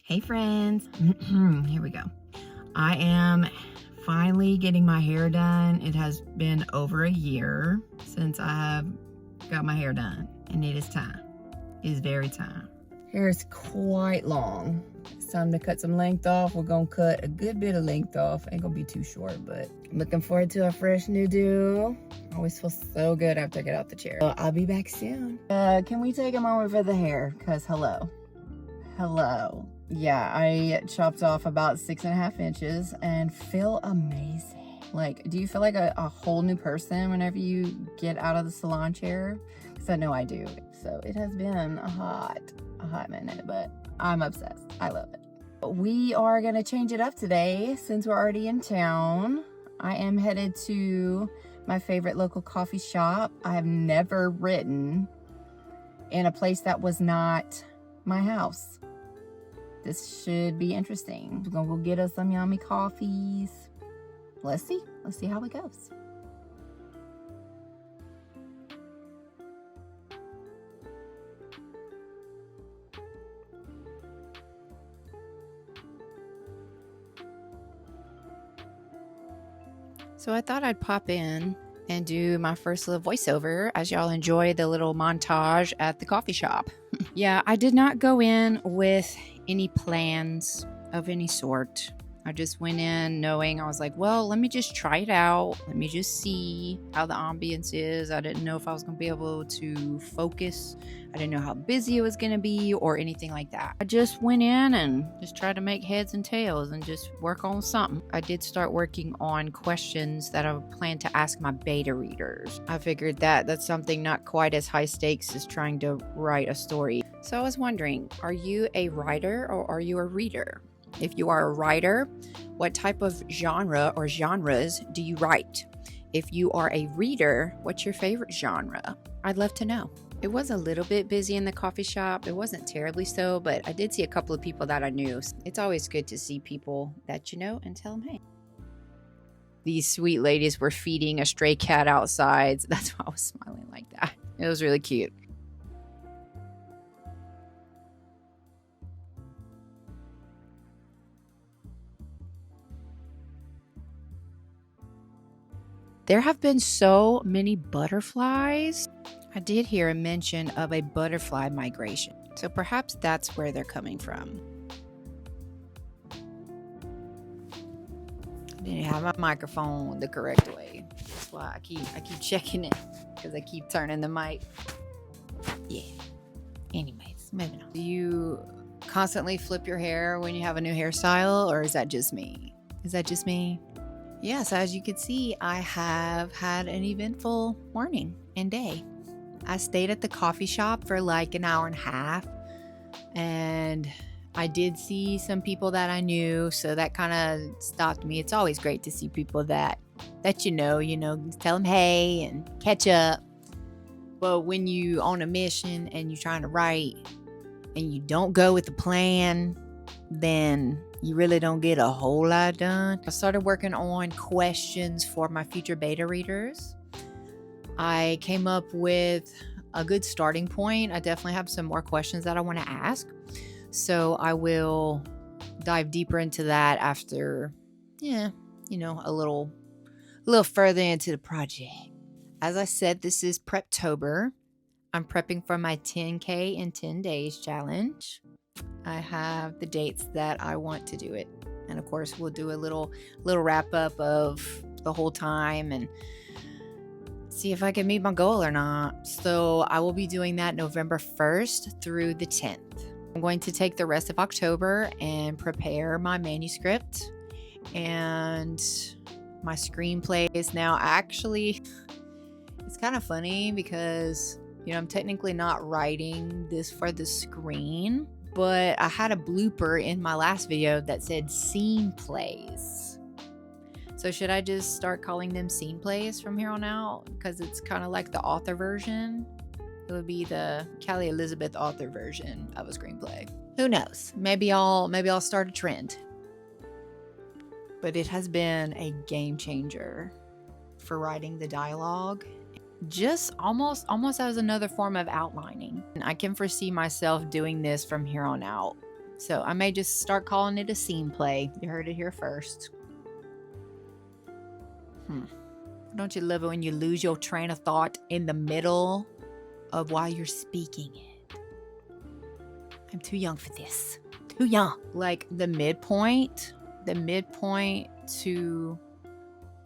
Hey friends, here we go. I am finally getting my hair done. It has been over a year since I have got my hair done, and it is time. It is very time. Hair is quite long. It's time to cut some length off. We're gonna cut a good bit of length off. Ain't gonna be too short, but looking forward to a fresh new do. I always feel so good after I get out the chair. So I'll be back soon. Can we take a moment for the hair? Cause hello. Yeah, I chopped off about 6.5 inches and feel amazing. Like, do you feel like a whole new person whenever you get out of the salon chair? Because I know I do. So it has been a hot minute, but I'm obsessed. I love it. We are gonna change it up today since we're already in town. I am headed to my favorite local coffee shop. I have never written in a place that was not my house. This should be interesting. We're gonna go get us some yummy coffees. Let's see how it goes. So I thought I'd pop in and do my first little voiceover as y'all enjoy the little montage at the coffee shop. Yeah, I did not go in with any plans of any sort. I just went in knowing, I was like, well, let me just try it out. Let me just see how the ambience is. I didn't know if I was going to be able to focus. I didn't know how busy it was going to be or anything like that. I just went in and just tried to make heads and tails and just work on something. I did start working on questions that I plan to ask my beta readers. I figured that's something not quite as high stakes as trying to write a story. So I was wondering, are you a writer or are you a reader? If you are a writer, what type of genre or genres do you write? If you are a reader, what's your favorite genre? I'd love to know. It was a little bit busy in the coffee shop. It wasn't terribly so, but I did see a couple of people that I knew. It's always good to see people that you know and tell them, hey. These sweet ladies were feeding a stray cat outside. So that's why I was smiling like that. It was really cute. There have been so many butterflies. I did hear a mention of a butterfly migration. So perhaps that's where they're coming from. I didn't have my microphone the correct way. That's why I keep checking it because I keep turning the mic. Yeah. Anyways, moving on. Do you constantly flip your hair when you have a new hairstyle, or is that just me? Yes, as you can see, I have had an eventful morning and day. I stayed at the coffee shop for like an hour and a half, and I did see some people that I knew, so that kind of stopped me. It's always great to see people that you know, tell them hey and catch up. But when you on a mission and you're trying to write and you don't go with the plan, then you really don't get a whole lot done. I started working on questions for my future beta readers. I came up with a good starting point. I definitely have some more questions that I want to ask. So I will dive deeper into that after, a little further into the project. As I said, this is Preptober. I'm prepping for my 10K in 10 days challenge. I have the dates that I want to do it. And of course, we'll do a little wrap up of the whole time and see if I can meet my goal or not. So I will be doing that November 1st through the 10th. I'm going to take the rest of October and prepare my manuscript and my screenplays. Now, actually, it's kind of funny because, I'm technically not writing this for the screen, but I had a blooper in my last video that said scene plays. So should I just start calling them scene plays from here on out? Because it's kind of like the author version. It would be the Callie Elizabeth author version of a screenplay. Who knows? Maybe I'll start a trend. But it has been a game changer for writing the dialogue. Just almost as another form of outlining. And I can foresee myself doing this from here on out. So I may just start calling it a scene play. You heard it here first. Don't you love it when you lose your train of thought in the middle of while you're speaking it? I'm too young for this. Too young. Like the midpoint to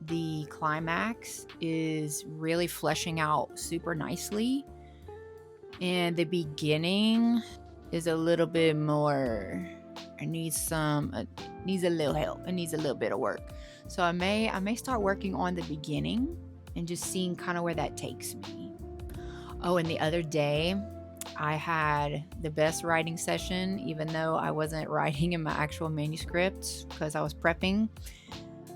the climax is really fleshing out super nicely. And the beginning is a little bit more, it needs a little help. It needs a little bit of work. So I may start working on the beginning and just seeing kind of where that takes me. Oh, and the other day I had the best writing session, even though I wasn't writing in my actual manuscript because I was prepping,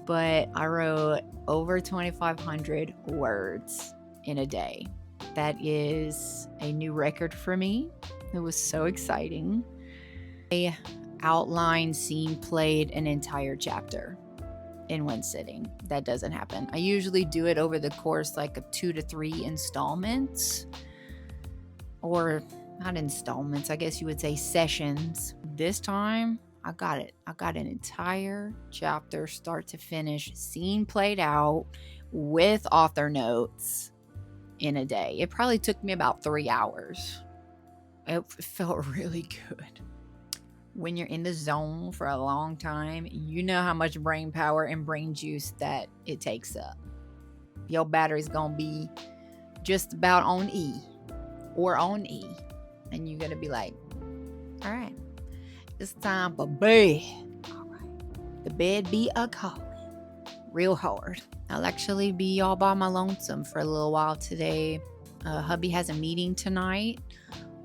but I wrote over 2,500 words in a day. That is a new record for me. It was so exciting. I outline scene played an entire chapter in one sitting. That doesn't happen. I usually do it over the course like of 2 to 3 installments, or not installments, I guess you would say sessions. This time I got it. I got an entire chapter start to finish, scene played out with author notes in a day. It probably took me about 3 hours. It felt really good. When you're in the zone for a long time, you know how much brain power and brain juice that it takes up. Your battery's gonna be just about on E or on E. And you're gonna be like, all right, it's time for bed. All right. The bed be a calling real hard. I'll actually be all by my lonesome for a little while today. Hubby has a meeting tonight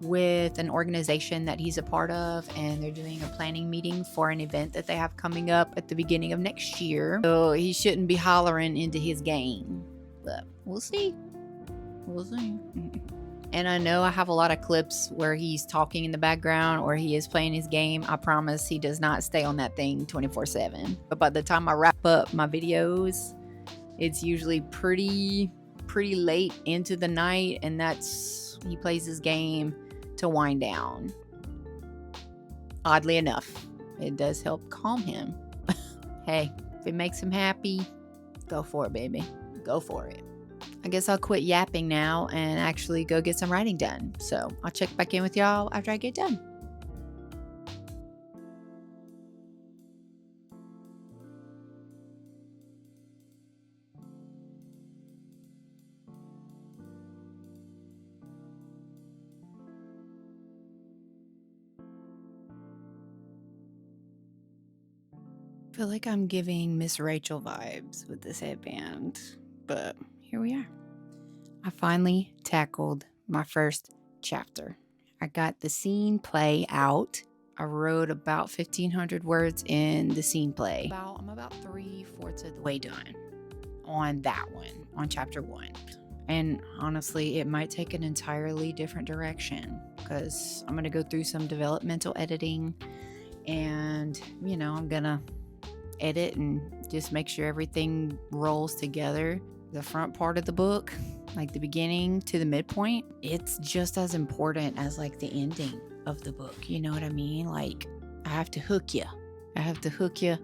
with an organization that he's a part of, and they're doing a planning meeting for an event that they have coming up at the beginning of next year. So he shouldn't be hollering into his game, but we'll see. We'll see. And I know I have a lot of clips where he's talking in the background or he is playing his game. I promise he does not stay on that thing 24/7. But by the time I wrap up my videos, it's usually pretty late into the night, and he plays his game to wind down. Oddly enough, it does help calm him. Hey, if it makes him happy, go for it, baby. Go for it. I guess I'll quit yapping now and actually go get some writing done. So I'll check back in with y'all after I get done. I feel like I'm giving Miss Rachel vibes with this headband, but here we are. I finally tackled my first chapter. I got the scene play out. I wrote about 1,500 words in the scene play. I'm about 3/4 of the way done on that one, on chapter 1. And honestly, it might take an entirely different direction because I'm going to go through some developmental editing, and, I'm going to edit and just make sure everything rolls together. The front part of the book, like the beginning to the midpoint, it's just as important as like the ending of the book. You know what I mean? Like, I have to hook you. I have to hook you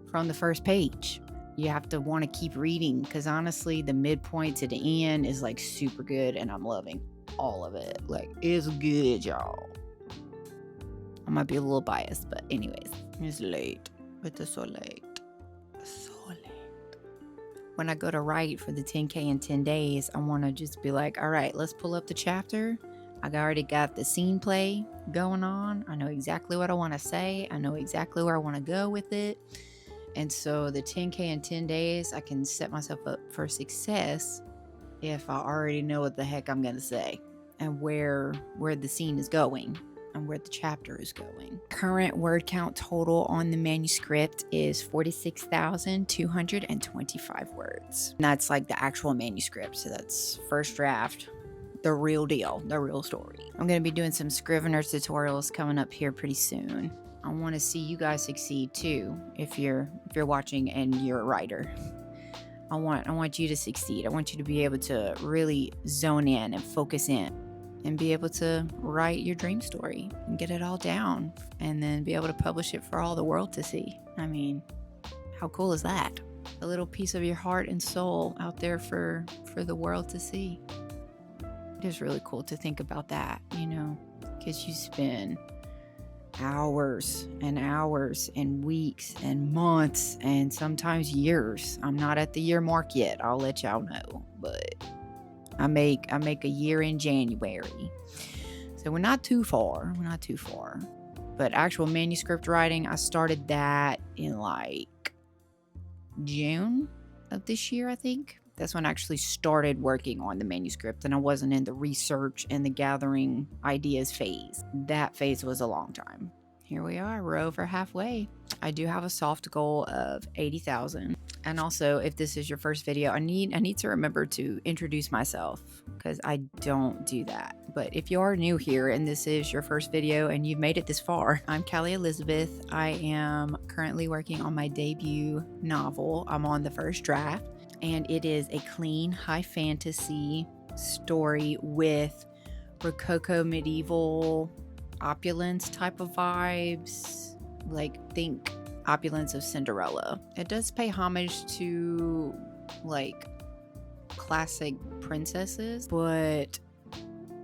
from the first page. You have to want to keep reading, because honestly, the midpoint to the end is like super good, and I'm loving all of it. Like, it's good, y'all. I might be a little biased, but anyways, it's late. It's so late. So late. When I go to write for the 10K in 10 days, I want to just be like, all right, let's pull up the chapter. I already got the scene play going on. I know exactly what I want to say. I know exactly where I want to go with it. And so the 10K in 10 days, I can set myself up for success if I already know what the heck I'm going to say and where the scene is going and where the chapter is going. Current word count total on the manuscript is 46,225 words. And that's like the actual manuscript. So that's first draft, the real deal, the real story. I'm going to be doing some scrivener tutorials coming up here pretty soon. I want to see you guys succeed too. If you're watching and you're a writer, I want you to succeed. I want you to be able to really zone in and focus in and be able to write your dream story and get it all down and then be able to publish it for all the world to see. I mean, how cool is that? A little piece of your heart and soul out there for the world to see. It is really cool to think about that, you know, because you spend hours and hours and weeks and months and sometimes years. I'm not at the year mark yet, I'll let y'all know, but I make a year in January. So we're not too far. But actual manuscript writing, I started that in like June of this year, I think. That's when I actually started working on the manuscript, and I wasn't in the research and the gathering ideas phase. That phase was a long time. Here we are, we're over halfway. I do have a soft goal of 80,000. And also, if this is your first video, I need to remember to introduce myself because I don't do that. But if you are new here and this is your first video and you've made it this far, I'm Callie Elizabeth. I am currently working on my debut novel. I'm on the first draft, and it is a clean high fantasy story with rococo medieval opulence type of vibes. Like, think opulence of Cinderella. It does pay homage to like classic princesses, but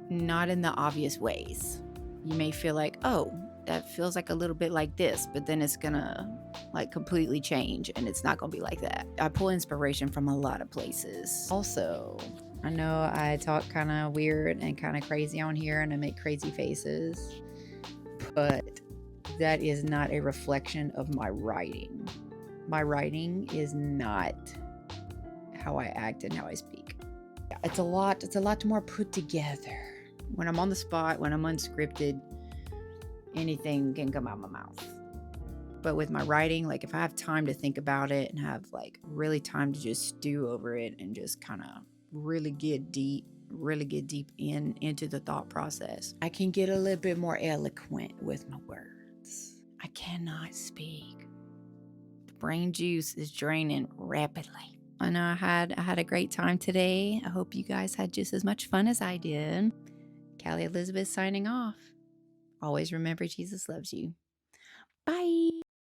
not in the obvious ways. You may feel like, oh, that feels like a little bit like this, but then it's gonna like completely change and it's not gonna be like that. I pull inspiration from a lot of places. Also, I know I talk kind of weird and kind of crazy on here and I make crazy faces, but that is not a reflection of my writing. My writing is not how I act and how I speak. It's a lot more put together. When I'm on the spot, when I'm unscripted, anything can come out my mouth. But with my writing, like if I have time to think about it and have like really time to just stew over it and just kind of really get deep into the thought process, I can get a little bit more eloquent with my words. I cannot speak. The brain juice is draining rapidly. I know I had a great time today. I hope you guys had just as much fun as I did. Callie Elizabeth signing off. Always remember Jesus loves you. Bye.